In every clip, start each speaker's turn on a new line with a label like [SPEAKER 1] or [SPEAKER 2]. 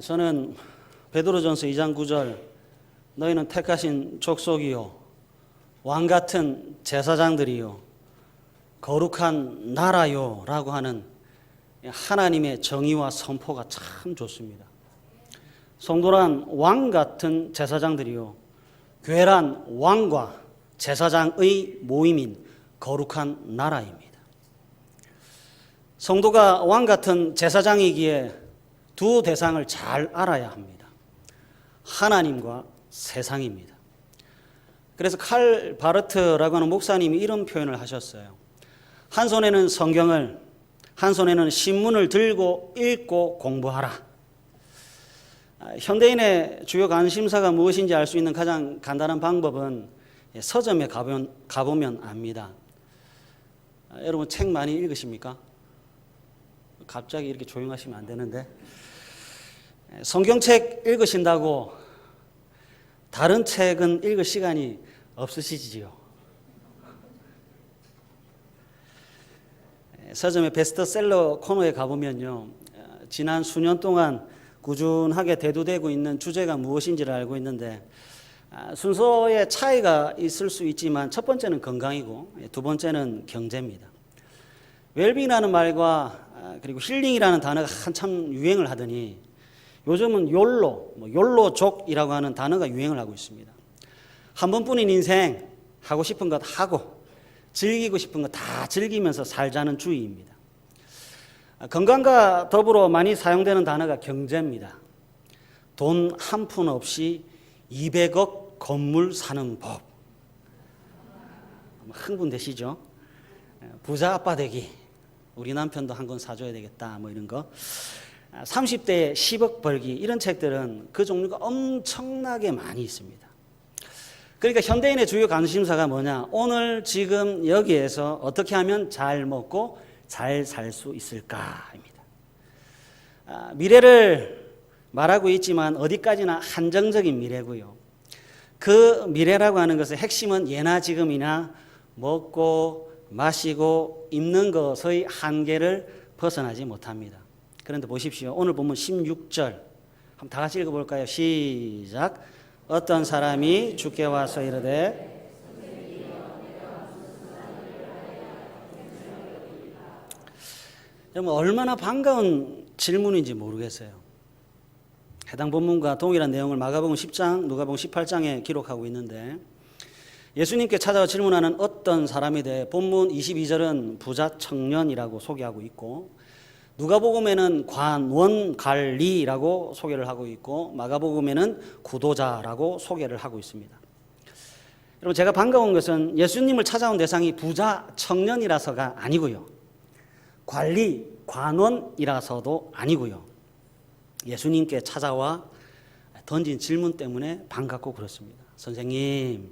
[SPEAKER 1] 저는 베드로전서 2장 9절 너희는 택하신 족속이요 왕같은 제사장들이요 거룩한 나라요 라고 하는 하나님의 정의와 선포가 참 좋습니다. 성도란 왕같은 제사장들이요 교회란 왕과 제사장의 모임인 거룩한 나라입니다. 성도가 왕같은 제사장이기에 두 대상을 잘 알아야 합니다. 하나님과 세상입니다. 그래서 칼 바르트라고 하는 목사님이 이런 표현을 하셨어요. 한 손에는 성경을, 한 손에는 신문을 들고 읽고 공부하라. 현대인의 주요 관심사가 무엇인지 알 수 있는 가장 간단한 방법은 서점에 가보면 압니다. 여러분 책 많이 읽으십니까? 갑자기 이렇게 조용하시면 안 되는데. 성경책 읽으신다고 다른 책은 읽을 시간이 없으시지요? 서점의 베스트셀러 코너에 가보면요, 지난 수년 동안 꾸준하게 대두되고 있는 주제가 무엇인지를 알고 있는데, 순서의 차이가 있을 수 있지만 첫 번째는 건강이고 두 번째는 경제입니다. 웰빙이라는 말과 그리고 힐링이라는 단어가 한참 유행을 하더니 요즘은 욜로족이라고 하는 단어가 유행을 하고 있습니다. 한 번뿐인 인생, 하고 싶은 것 하고 즐기고 싶은 것 다 즐기면서 살자는 주의입니다. 건강과 더불어 많이 사용되는 단어가 경제입니다. 돈 한 푼 없이 200억 건물 사는 법. 흥분되시죠? 부자 아빠 되기, 우리 남편도 한 권 사줘야 되겠다, 뭐 이런 거. 30대에 10억 벌기, 이런 책들은 그 종류가 엄청나게 많이 있습니다. 그러니까 현대인의 주요 관심사가 뭐냐? 오늘 지금 여기에서 어떻게 하면 잘 먹고 잘 살 수 있을까입니다. 미래를 말하고 있지만 어디까지나 한정적인 미래고요. 그 미래라고 하는 것의 핵심은 예나 지금이나 먹고 마시고 입는 것의 한계를 벗어나지 못합니다. 그런데 보십시오. 오늘 보면 16절 한번 다 같이 읽어볼까요? 시작. 어떤 사람이 주께 와서 이르되 여러분 얼마나 반가운 질문인지 모르겠어요. 해당 본문과 동일한 내용을 마가복음 10장, 누가복음 18장에 기록하고 있는데 예수님께 찾아와 질문하는 어떤 사람에 대해 본문 22절은 부자 청년이라고 소개하고 있고 누가복음에는 관원관리라고 소개를 하고 있고 마가복음에는 구도자라고 소개를 하고 있습니다. 여러분 제가 반가운 것은 예수님을 찾아온 대상이 부자 청년이라서가 아니고요. 관리, 관원이라서도 아니고요. 예수님께 찾아와 던진 질문 때문에 반갑고 그렇습니다. 선생님,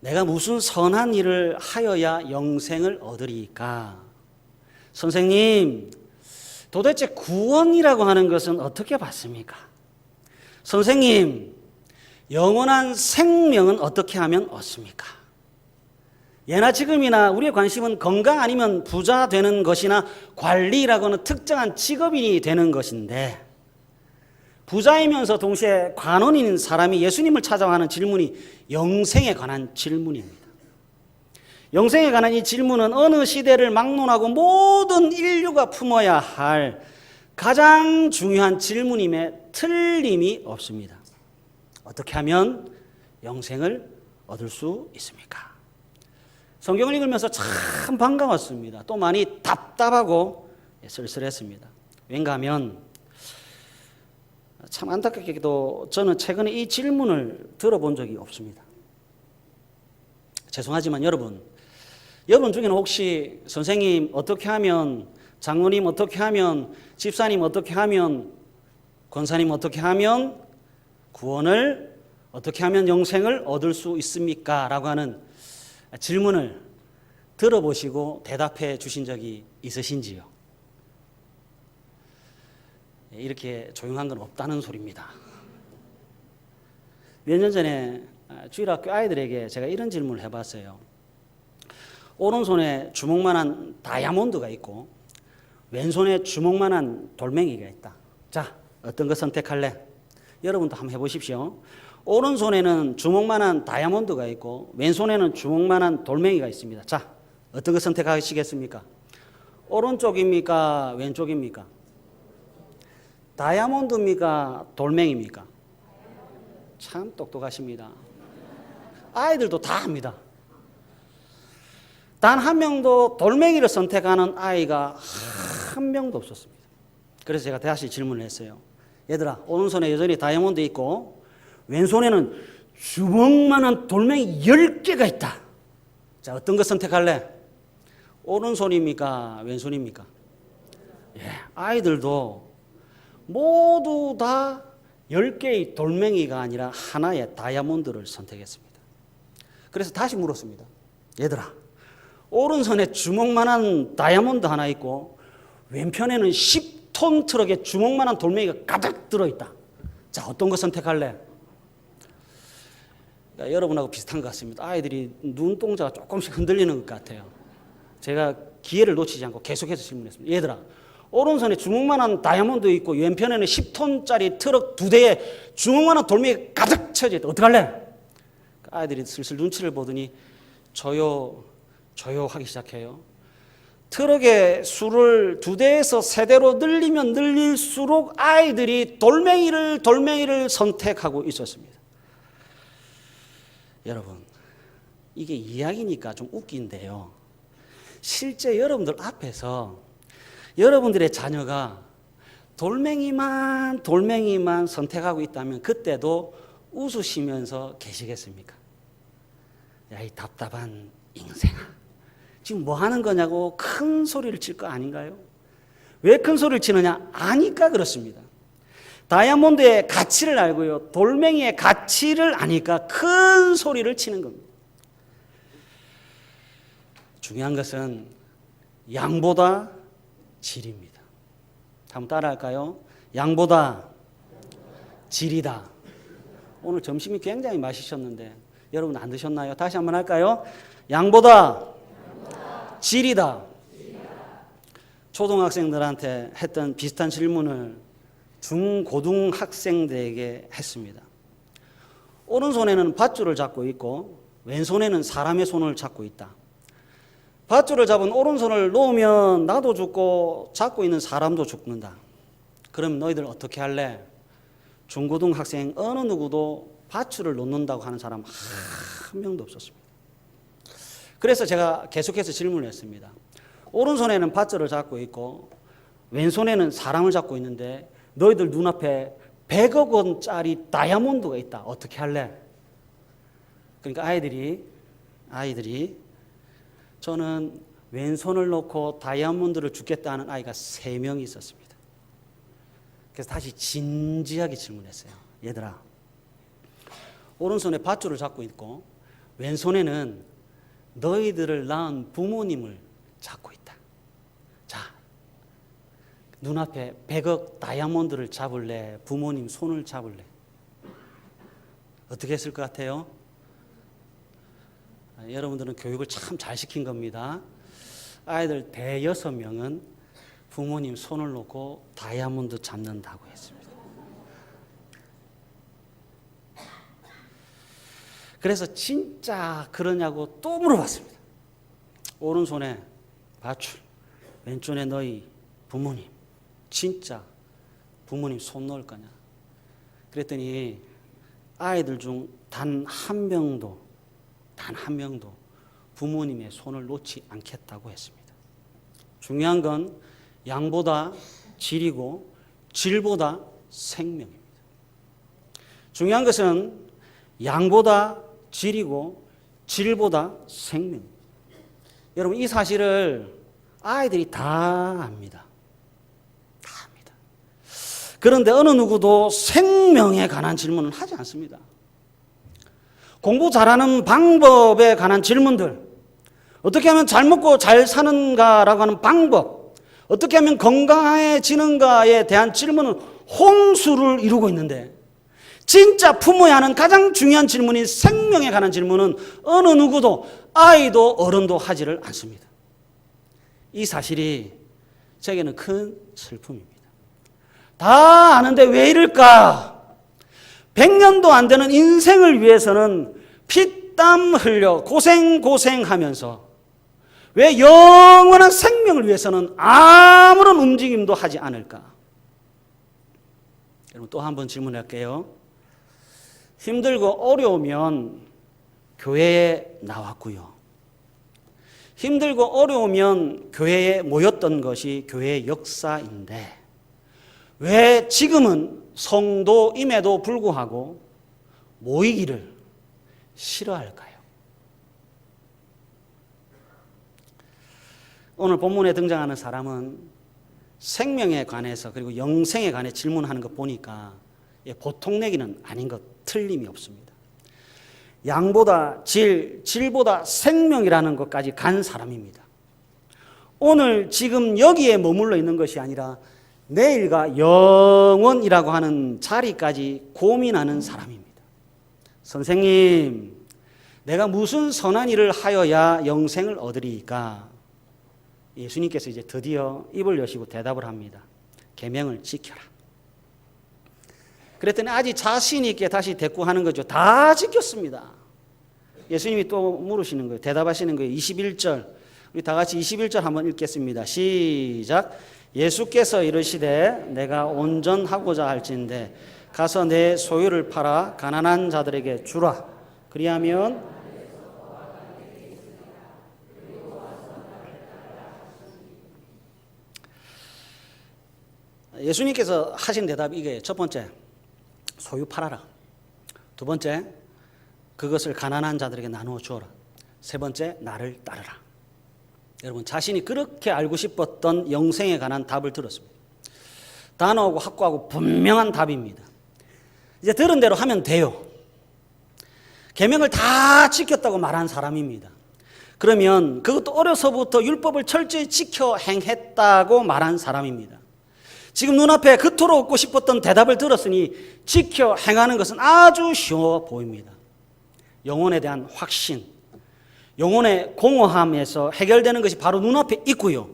[SPEAKER 1] 내가 무슨 선한 일을 하여야 영생을 얻으리까? 선생님, 도대체 구원이라고 하는 것은 어떻게 받습니까? 선생님, 영원한 생명은 어떻게 하면 얻습니까? 예나 지금이나 우리의 관심은 건강 아니면 부자 되는 것이나 관리라고 하는 특정한 직업인이 되는 것인데 부자이면서 동시에 관원인 사람이 예수님을 찾아와 하는 질문이 영생에 관한 질문입니다. 영생에 관한 이 질문은 어느 시대를 막론하고 모든 인류가 품어야 할 가장 중요한 질문임에 틀림이 없습니다. 어떻게 하면 영생을 얻을 수 있습니까? 성경을 읽으면서 참 반가웠습니다. 또 많이 답답하고 쓸쓸했습니다. 왠가 하면 참 안타깝게도 저는 최근에 이 질문을 들어본 적이 없습니다. 죄송하지만 여러분 중에는 혹시 선생님 어떻게 하면, 장로님 어떻게 하면, 집사님 어떻게 하면, 권사님 어떻게 하면 구원을, 어떻게 하면 영생을 얻을 수 있습니까? 라고 하는 질문을 들어보시고 대답해 주신 적이 있으신지요? 이렇게 조용한 건 없다는 소리입니다. 몇 년 전에 주일학교 아이들에게 제가 이런 질문을 해봤어요. 오른손에 주먹만한 다이아몬드가 있고 왼손에 주먹만한 돌멩이가 있다. 자, 어떤 거 선택할래? 여러분도 한번 해보십시오. 오른손에는 주먹만한 다이아몬드가 있고 왼손에는 주먹만한 돌멩이가 있습니다. 자, 어떤 거 선택하시겠습니까? 오른쪽입니까? 왼쪽입니까? 다이아몬드입니까? 돌멩이입니까? 참 똑똑하십니다. 아이들도 다 합니다. 단 한 명도 돌멩이를 선택하는 아이가 한 명도 없었습니다. 그래서 제가 다시 질문을 했어요. 얘들아, 오른손에 여전히 다이아몬드 있고 왼손에는 주먹만한 돌멩이 10개가 있다. 자, 어떤 거 선택할래? 오른손입니까? 왼손입니까? 예, 아이들도 모두 다 10개의 돌멩이가 아니라 하나의 다이아몬드를 선택했습니다. 그래서 다시 물었습니다. 얘들아, 오른손에 주먹만한 다이아몬드 하나 있고 왼편에는 10톤 트럭에 주먹만한 돌멩이가 가득 들어있다. 자, 어떤 거 선택할래? 그러니까 여러분하고 비슷한 것 같습니다. 아이들이 눈동자가 조금씩 흔들리는 것 같아요. 제가 기회를 놓치지 않고 계속해서 질문했습니다. 얘들아, 오른손에 주먹만한 다이아몬드 있고 왼편에는 10톤짜리 트럭 2대에 주먹만한 돌멩이가 가득 채워져 있다. 어떡할래? 아이들이 슬슬 눈치를 보더니 조요 하기 시작해요. 트럭의 수를 2대에서 3대로 늘리면 늘릴수록 아이들이 돌멩이를 선택하고 있었습니다. 여러분, 이게 이야기니까 좀 웃긴데요. 실제 여러분들 앞에서 여러분들의 자녀가 돌멩이만 선택하고 있다면 그때도 웃으시면서 계시겠습니까? 야, 이 답답한 인생아, 지금 뭐 하는 거냐고 큰 소리를 칠 거 아닌가요? 왜 큰 소리를 치느냐? 아니까 그렇습니다. 다이아몬드의 가치를 알고요, 돌멩이의 가치를 아니까 큰 소리를 치는 겁니다. 중요한 것은 양보다 질입니다. 한번 따라할까요? 양보다 질이다. 오늘 점심이 굉장히 맛있었는데 여러분 안 드셨나요? 다시 한번 할까요? 양보다 질이다. 초등학생들한테 했던 비슷한 질문을 중고등학생들에게 했습니다. 오른손에는 밧줄을 잡고 있고 왼손에는 사람의 손을 잡고 있다. 밧줄을 잡은 오른손을 놓으면 나도 죽고 잡고 있는 사람도 죽는다. 그럼 너희들 어떻게 할래? 중고등학생 어느 누구도 밧줄을 놓는다고 하는 사람 한 명도 없었습니다. 그래서 제가 계속해서 질문을 했습니다. 오른손에는 밧줄을 잡고 있고 왼손에는 사람을 잡고 있는데 너희들 눈앞에 100억 원짜리 다이아몬드가 있다. 어떻게 할래? 그러니까 아이들이 저는 왼손을 놓고 다이아몬드를 주겠다는 아이가 3명이 있었습니다. 그래서 다시 진지하게 질문했어요. 얘들아, 오른손에 밧줄을 잡고 있고 왼손에는 너희들을 낳은 부모님을 잡고 있다. 자, 눈앞에 100억 다이아몬드를 잡을래? 부모님 손을 잡을래? 어떻게 했을 것 같아요? 여러분들은 교육을 참 잘 시킨 겁니다. 아이들 6명은 부모님 손을 놓고 다이아몬드 잡는다고 했습니다. 그래서 진짜 그러냐고 또 물어봤습니다. 오른손에 밧줄, 왼손에 너희 부모님, 진짜 부모님 손 넣을 거냐? 그랬더니 아이들 중 단 한 명도 부모님의 손을 놓지 않겠다고 했습니다. 중요한 건 양보다 질이고 질보다 생명입니다. 중요한 것은 양보다 질이고 질보다 생명입니다. 여러분, 이 사실을 아이들이 다 압니다. 다 압니다. 그런데 어느 누구도 생명에 관한 질문을 하지 않습니다. 공부 잘하는 방법에 관한 질문들, 어떻게 하면 잘 먹고 잘 사는가라고 하는 방법, 어떻게 하면 건강해지는가에 대한 질문은 홍수를 이루고 있는데 진짜 품어야 하는 가장 중요한 질문인 생명에 관한 질문은 어느 누구도, 아이도 어른도 하지를 않습니다. 이 사실이 제게는 큰 슬픔입니다. 다 아는데 왜 이럴까? 100년도 안 되는 인생을 위해서는 피땀 흘려 고생하면서 왜 영원한 생명을 위해서는 아무런 움직임도 하지 않을까? 여러분 또 한 번 질문할게요. 힘들고 어려우면 교회에 나왔고요. 힘들고 어려우면 교회에 모였던 것이 교회의 역사인데 왜 지금은 성도임에도 불구하고 모이기를 싫어할까요? 오늘 본문에 등장하는 사람은 생명에 관해서 그리고 영생에 관해 질문하는 것 보니까 보통 내기는 아닌 것 틀림이 없습니다. 양보다 질, 질보다 생명이라는 것까지 간 사람입니다. 오늘 지금 여기에 머물러 있는 것이 아니라 내일과 영원이라고 하는 자리까지 고민하는 사람입니다. 선생님, 내가 무슨 선한 일을 하여야 영생을 얻으리까? 예수님께서 이제 드디어 입을 여시고 대답을 합니다. 계명을 지켜라. 그랬더니 아주 자신 있게 다시 대꾸하는 거죠. 다 지켰습니다. 예수님이 또 물으시는 거예요. 대답하시는 거예요. 21절. 우리 다 같이 21절 한번 읽겠습니다. 시작. 예수께서 이르시되 내가 온전하고자 할진대 가서 내 소유를 팔아 가난한 자들에게 주라. 그리하면 예수님께서 하신 대답이 이게 첫 번째, 소유 팔아라. 두 번째, 그것을 가난한 자들에게 나누어 주어라. 세 번째, 나를 따르라. 여러분 자신이 그렇게 알고 싶었던 영생에 관한 답을 들었습니다. 단호하고 확고하고 분명한 답입니다. 이제 들은 대로 하면 돼요. 계명을 다 지켰다고 말한 사람입니다. 그러면 그것도 어려서부터 율법을 철저히 지켜 행했다고 말한 사람입니다. 지금 눈앞에 그토록 얻고 싶었던 대답을 들었으니 지켜 행하는 것은 아주 쉬워 보입니다. 영혼에 대한 확신, 영혼의 공허함에서 해결되는 것이 바로 눈앞에 있고요.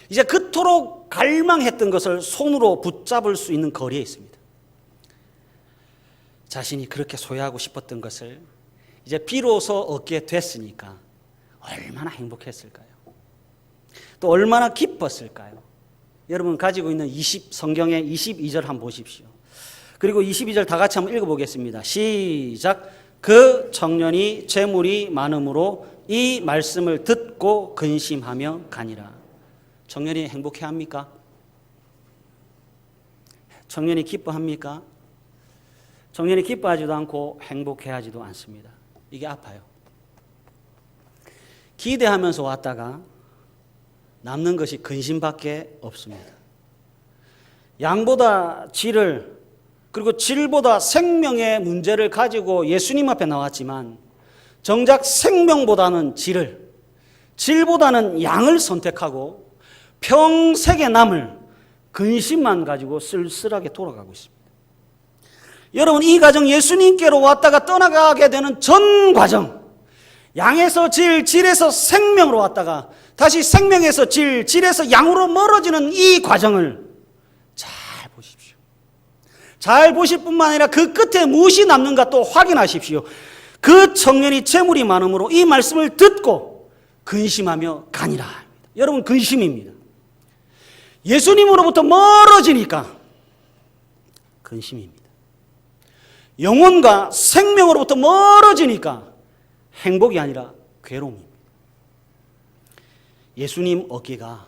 [SPEAKER 1] 이제 그토록 갈망했던 것을 손으로 붙잡을 수 있는 거리에 있습니다. 자신이 그렇게 소유하고 싶었던 것을 이제 비로소 얻게 됐으니까 얼마나 행복했을까요? 또 얼마나 기뻤을까요? 여러분 가지고 있는 성경의 22절 한번 보십시오. 그리고 22절 다 같이 한번 읽어보겠습니다. 시작. 그 청년이 재물이 많음으로 이 말씀을 듣고 근심하며 가니라. 청년이 행복해합니까? 청년이 기뻐합니까? 청년이 기뻐하지도 않고 행복해하지도 않습니다. 이게 아파요. 기대하면서 왔다가 남는 것이 근심밖에 없습니다. 양보다 질을 그리고 질보다 생명의 문제를 가지고 예수님 앞에 나왔지만 정작 생명보다는 질보다는 양을 선택하고 평생에 남을 근심만 가지고 쓸쓸하게 돌아가고 있습니다. 여러분 이 과정 예수님께로 왔다가 떠나가게 되는 전 과정, 양에서 질에서 생명으로 왔다가 다시 생명에서 질에서 양으로 멀어지는 이 과정을 잘 보십시오. 잘 보실 뿐만 아니라 그 끝에 무엇이 남는가 또 확인하십시오. 그 청년이 재물이 많음으로 이 말씀을 듣고 근심하며 가니라. 여러분 근심입니다. 예수님으로부터 멀어지니까 근심입니다. 영혼과 생명으로부터 멀어지니까 행복이 아니라 괴로움입니다. 예수님 얻기가,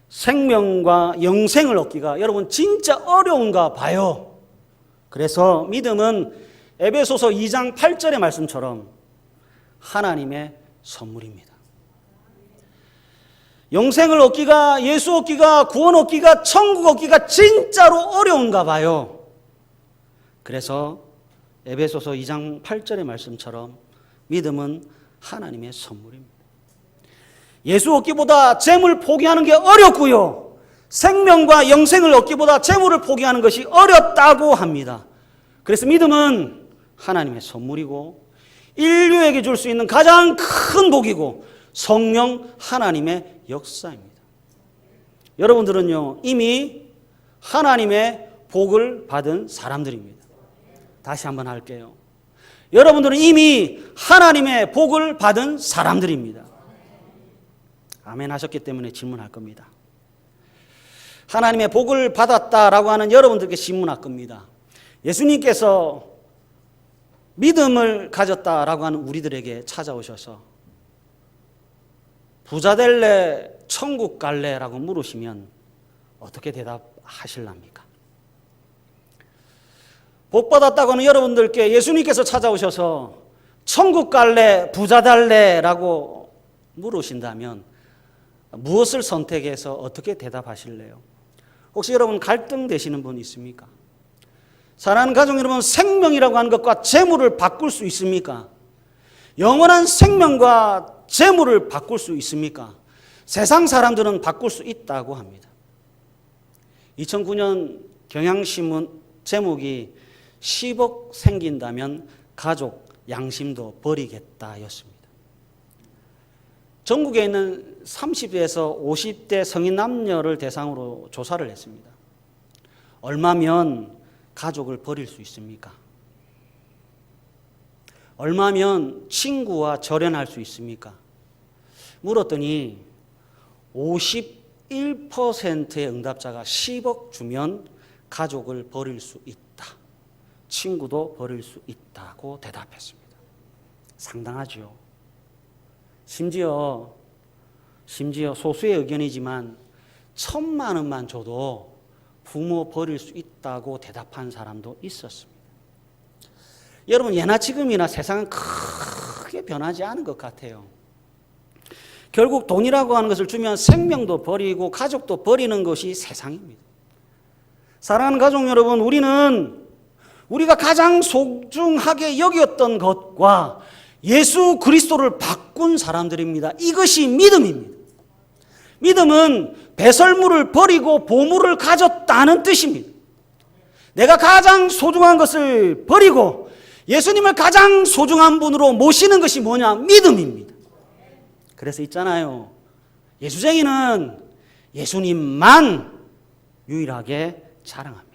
[SPEAKER 1] 생명과 영생을 얻기가 여러분 진짜 어려운가 봐요. 그래서 믿음은 에베소서 2장 8절의 말씀처럼 하나님의 선물입니다. 영생을 얻기가, 예수 얻기가, 구원 얻기가, 천국 얻기가 진짜로 어려운가 봐요. 그래서 에베소서 2장 8절의 말씀처럼 믿음은 하나님의 선물입니다. 예수 얻기보다 재물 포기하는 게 어렵고요. 생명과 영생을 얻기보다 재물을 포기하는 것이 어렵다고 합니다. 그래서 믿음은 하나님의 선물이고 인류에게 줄 수 있는 가장 큰 복이고 성령 하나님의 역사입니다. 여러분들은요 이미 하나님의 복을 받은 사람들입니다. 다시 한번 할게요. 여러분들은 이미 하나님의 복을 받은 사람들입니다. 아멘 하셨기 때문에 질문할 겁니다. 하나님의 복을 받았다라고 하는 여러분들께 질문할 겁니다. 예수님께서 믿음을 가졌다라고 하는 우리들에게 찾아오셔서 부자 될래, 천국 갈래라고 물으시면 어떻게 대답하실랍니까? 복 받았다고 하는 여러분들께 예수님께서 찾아오셔서 천국 갈래, 부자 달래라고 물으신다면 무엇을 선택해서 어떻게 대답하실래요? 혹시 여러분 갈등되시는 분 있습니까? 사랑하는 가족 여러분, 생명이라고 하는 것과 재물을 바꿀 수 있습니까? 영원한 생명과 재물을 바꿀 수 있습니까? 세상 사람들은 바꿀 수 있다고 합니다. 2009년 경향신문 제목이 10억 생긴다면 가족 양심도 버리겠다였습니다. 전국에 있는 30에서 50대 성인 남녀를 대상으로 조사를 했습니다. 얼마면 가족을 버릴 수 있습니까? 얼마면 친구와 절연할 수 있습니까? 물었더니 51%의 응답자가 10억 주면 가족을 버릴 수 있다. 친구도 버릴 수 있다고 대답했습니다. 상당하죠. 심지어 소수의 의견이지만 1,000만 원만 줘도 부모 버릴 수 있다고 대답한 사람도 있었습니다. 여러분, 예나 지금이나 세상은 크게 변하지 않은 것 같아요. 결국 돈이라고 하는 것을 주면 생명도 버리고 가족도 버리는 것이 세상입니다. 사랑하는 가족 여러분, 우리가 가장 소중하게 여겼던 것과 예수 그리스도를 바꾼 사람들입니다. 이것이 믿음입니다. 믿음은 배설물을 버리고 보물을 가졌다는 뜻입니다. 내가 가장 소중한 것을 버리고 예수님을 가장 소중한 분으로 모시는 것이 뭐냐? 믿음입니다. 그래서 있잖아요. 예수쟁이는 예수님만 유일하게 자랑합니다.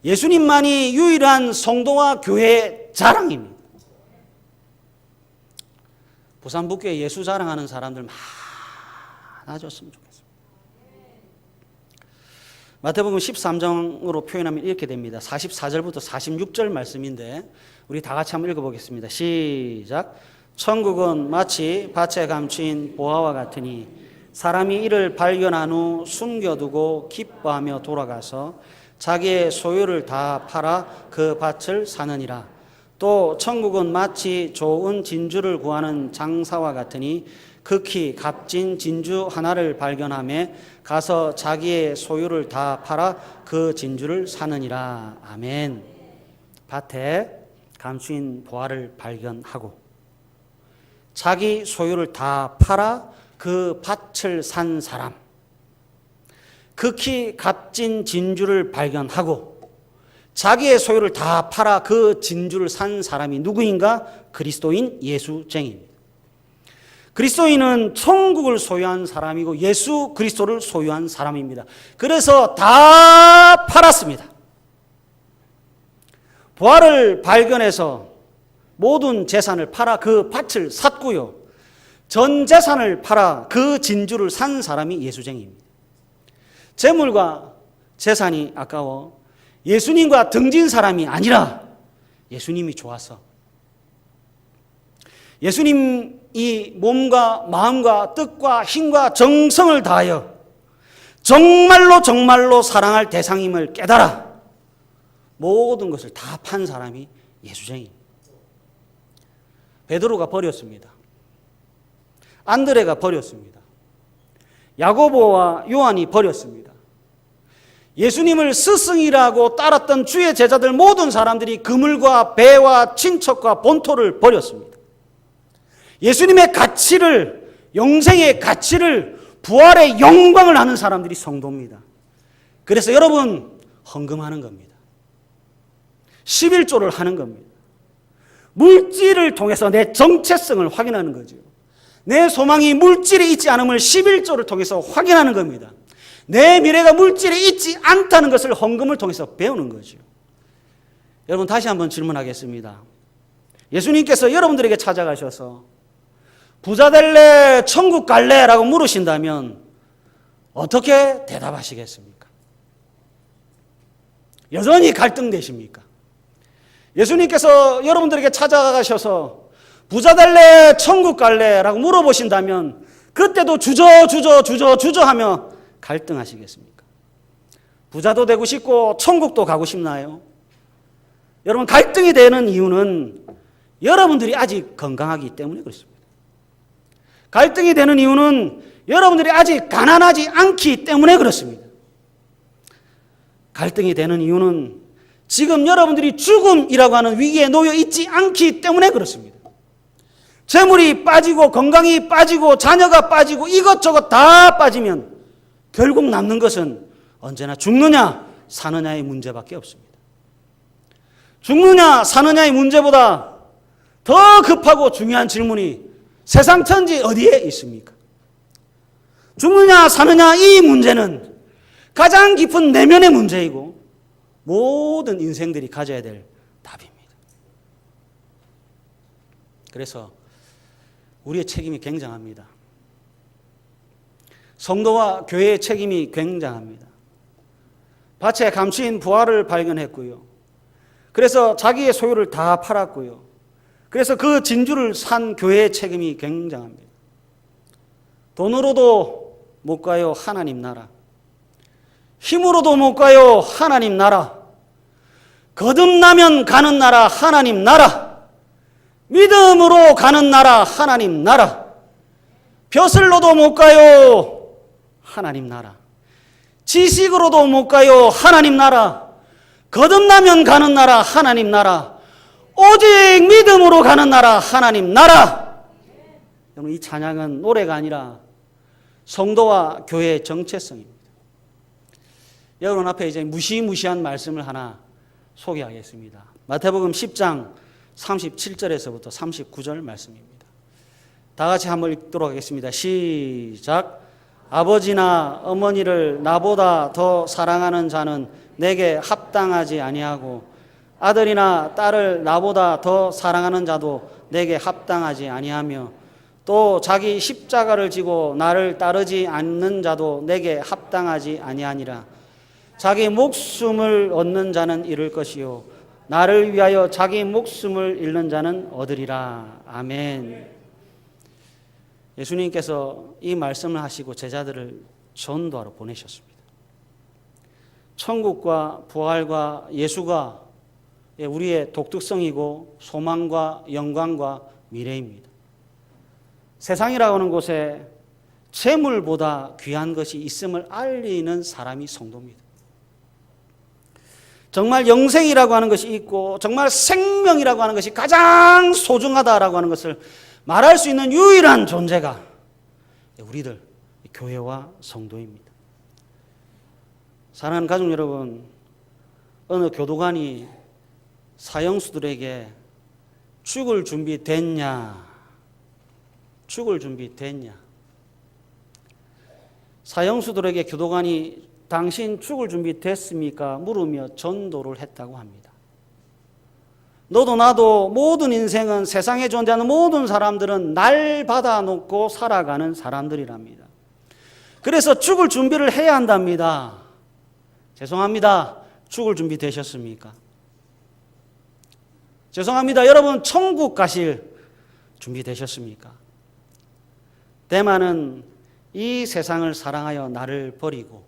[SPEAKER 1] 예수님만이 유일한 성도와 교회의 자랑입니다. 부산북교에 예수 자랑하는 사람들 많아졌으면 좋겠습니다. 마태복음 13장으로 표현하면 이렇게 됩니다. 44절부터 46절 말씀인데 우리 다 같이 한번 읽어보겠습니다. 시작. 천국은 마치 밭에 감추인 보화와 같으니 사람이 이를 발견한 후 숨겨두고 기뻐하며 돌아가서 자기의 소유를 다 팔아 그 밭을 사느니라. 또 천국은 마치 좋은 진주를 구하는 장사와 같으니 극히 값진 진주 하나를 발견하며 가서 자기의 소유를 다 팔아 그 진주를 사느니라. 아멘. 밭에 감추인 보화를 발견하고 자기 소유를 다 팔아 그 밭을 산 사람, 극히 값진 진주를 발견하고 자기의 소유를 다 팔아 그 진주를 산 사람이 누구인가? 그리스도인 예수쟁이입니다. 그리스도인은 천국을 소유한 사람이고 예수 그리스도를 소유한 사람입니다. 그래서 다 팔았습니다. 보화를 발견해서 모든 재산을 팔아 그 밭을 샀고요. 전 재산을 팔아 그 진주를 산 사람이 예수쟁이입니다. 재물과 재산이 아까워 예수님과 등진 사람이 아니라 예수님이 좋아서 예수님이 몸과 마음과 뜻과 힘과 정성을 다하여 정말로 사랑할 대상임을 깨달아 모든 것을 다 판 사람이 예수쟁이입니다. 베드로가 버렸습니다. 안드레가 버렸습니다. 야고보와 요한이 버렸습니다. 예수님을 스승이라고 따랐던 주의 제자들 모든 사람들이 그물과 배와 친척과 본토를 버렸습니다. 예수님의 가치를, 영생의 가치를, 부활의 영광을 아는 사람들이 성도입니다. 그래서 여러분 헌금하는 겁니다. 11조를 하는 겁니다. 물질을 통해서 내 정체성을 확인하는 거죠. 내 소망이 물질에 있지 않음을 11조를 통해서 확인하는 겁니다. 내 미래가 물질에 있지 않다는 것을 헌금을 통해서 배우는 거죠. 여러분 다시 한번 질문하겠습니다. 예수님께서 여러분들에게 찾아가셔서 부자 될래? 천국 갈래? 라고 물으신다면 어떻게 대답하시겠습니까? 여전히 갈등되십니까? 예수님께서 여러분들에게 찾아가셔서 부자 될래? 천국 갈래? 라고 물어보신다면 그때도 주저하며 갈등하시겠습니까? 부자도 되고 싶고 천국도 가고 싶나요? 여러분 갈등이 되는 이유는 여러분들이 아직 건강하기 때문에 그렇습니다. 갈등이 되는 이유는 여러분들이 아직 가난하지 않기 때문에 그렇습니다. 갈등이 되는 이유는 지금 여러분들이 죽음이라고 하는 위기에 놓여 있지 않기 때문에 그렇습니다. 재물이 빠지고 건강이 빠지고 자녀가 빠지고 이것저것 다 빠지면 결국 남는 것은 언제나 죽느냐 사느냐의 문제밖에 없습니다. 죽느냐 사느냐의 문제보다 더 급하고 중요한 질문이 세상 천지 어디에 있습니까? 죽느냐 사느냐 이 문제는 가장 깊은 내면의 문제이고 모든 인생들이 가져야 될 답입니다. 그래서 우리의 책임이 굉장합니다. 성도와 교회의 책임이 굉장합니다. 밭에 감추인 부활을 발견했고요. 그래서 자기의 소유를 다 팔았고요. 그래서 그 진주를 산 교회의 책임이 굉장합니다. 돈으로도 못 가요, 하나님 나라. 힘으로도 못 가요, 하나님 나라. 거듭나면 가는 나라, 하나님 나라. 믿음으로 가는 나라, 하나님 나라. 벼슬로도 못 가요, 하나님 나라. 지식으로도 못 가요, 하나님 나라. 거듭나면 가는 나라, 하나님 나라. 오직 믿음으로 가는 나라, 하나님 나라. 여러분 이 찬양은 노래가 아니라 성도와 교회의 정체성입니다. 여러분 앞에 이제 무시무시한 말씀을 하나 소개하겠습니다. 마태복음 10장 37절에서부터 39절 말씀입니다. 다 같이 한번 읽도록 하겠습니다. 시작. 아버지나 어머니를 나보다 더 사랑하는 자는 내게 합당하지 아니하고 아들이나 딸을 나보다 더 사랑하는 자도 내게 합당하지 아니하며 또 자기 십자가를 지고 나를 따르지 않는 자도 내게 합당하지 아니하니라. 자기 목숨을 얻는 자는 잃을 것이요 나를 위하여 자기 목숨을 잃는 자는 얻으리라. 아멘. 예수님께서 이 말씀을 하시고 제자들을 전도하러 보내셨습니다. 천국과 부활과 예수가 우리의 독특성이고 소망과 영광과 미래입니다. 세상이라고 하는 곳에 재물보다 귀한 것이 있음을 알리는 사람이 성도입니다. 정말 영생이라고 하는 것이 있고 정말 생명이라고 하는 것이 가장 소중하다라고 하는 것을 말할 수 있는 유일한 존재가 우리들 교회와 성도입니다. 사랑하는 가족 여러분, 어느 교도관이 사형수들에게 죽을 준비 됐냐? 죽을 준비 됐냐? 사형수들에게 교도관이 당신 죽을 준비 됐습니까? 물으며 전도를 했다고 합니다. 너도 나도 모든 인생은 세상에 존재하는 모든 사람들은 날 받아놓고 살아가는 사람들이랍니다. 그래서 죽을 준비를 해야 한답니다. 죄송합니다. 죽을 준비 되셨습니까? 죄송합니다. 여러분 천국 가실 준비 되셨습니까? 데마는 이 세상을 사랑하여 나를 버리고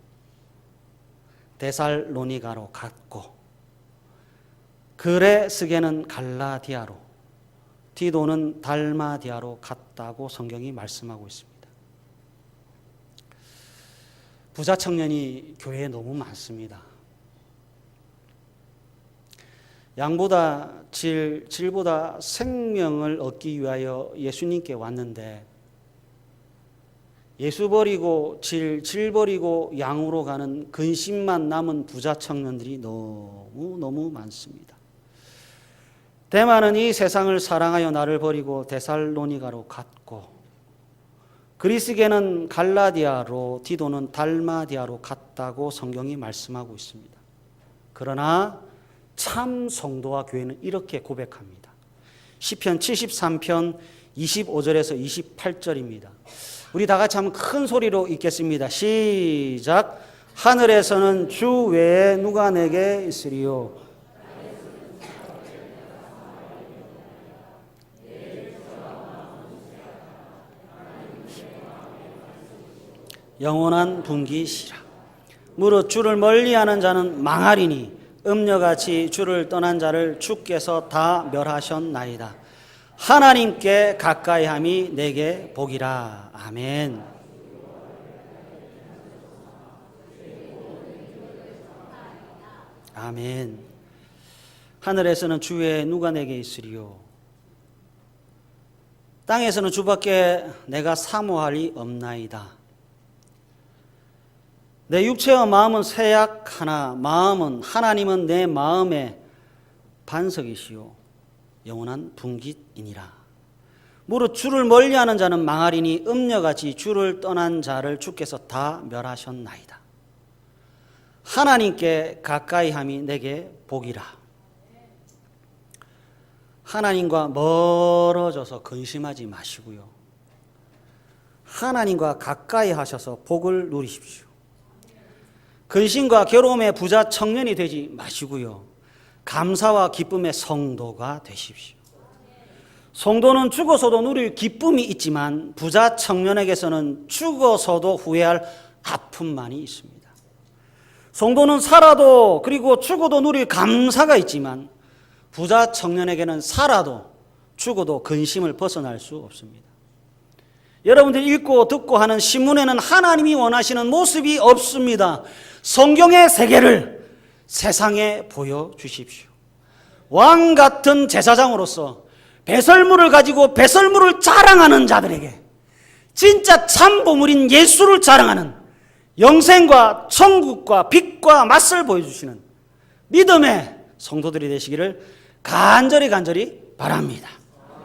[SPEAKER 1] 데살로니가로 갔고 그레스게는 갈라디아로 디도는 달마디아로 갔다고 성경이 말씀하고 있습니다. 부자 청년이 교회에 너무 많습니다. 양보다 질, 질보다 생명을 얻기 위하여 예수님께 왔는데 예수 버리고 질 버리고 양으로 가는 근심만 남은 부자 청년들이 너무 많습니다. 데마는 이 세상을 사랑하여 나를 버리고 데살로니가로 갔고 그리스계는 갈라디아로, 디도는 달마디아로 갔다고 성경이 말씀하고 있습니다. 그러나 참 성도와 교회는 이렇게 고백합니다. 시편 73편 25절에서 28절입니다. 우리 다 같이 한번 큰 소리로 읽겠습니다. 시작. 하늘에서는 주 외에 누가 내게 있으리요? 영원한 분기시라. 무릇 주를 멀리하는 자는 망하리니 음녀같이 주를 떠난 자를 주께서 다 멸하셨나이다. 하나님께 가까이함이 내게 복이라. 아멘. 아멘. 하늘에서는 주 외에 누가 내게 있으리요? 땅에서는 주밖에 내가 사모할 이 없나이다. 내 육체와 마음은 세약하나 마음은 하나님은 내 마음의 반석이시요 영원한 분깃이니라. 무릇 주를 멀리하는 자는 망하리니 음녀같이 주를 떠난 자를 주께서 다 멸하셨나이다. 하나님께 가까이함이 내게 복이라. 하나님과 멀어져서 근심하지 마시고요. 하나님과 가까이 하셔서 복을 누리십시오. 근심과 괴로움의 부자 청년이 되지 마시고요. 감사와 기쁨의 성도가 되십시오. 성도는 죽어서도 누릴 기쁨이 있지만 부자 청년에게서는 죽어서도 후회할 아픔만이 있습니다. 성도는 살아도 그리고 죽어도 누릴 감사가 있지만 부자 청년에게는 살아도 죽어도 근심을 벗어날 수 없습니다. 여러분들이 읽고 듣고 하는 신문에는 하나님이 원하시는 모습이 없습니다. 성경의 세계를 세상에 보여주십시오. 왕 같은 제사장으로서 배설물을 가지고 배설물을 자랑하는 자들에게 진짜 참 보물인 예수를 자랑하는 영생과 천국과 빛과 맛을 보여주시는 믿음의 성도들이 되시기를 간절히 바랍니다.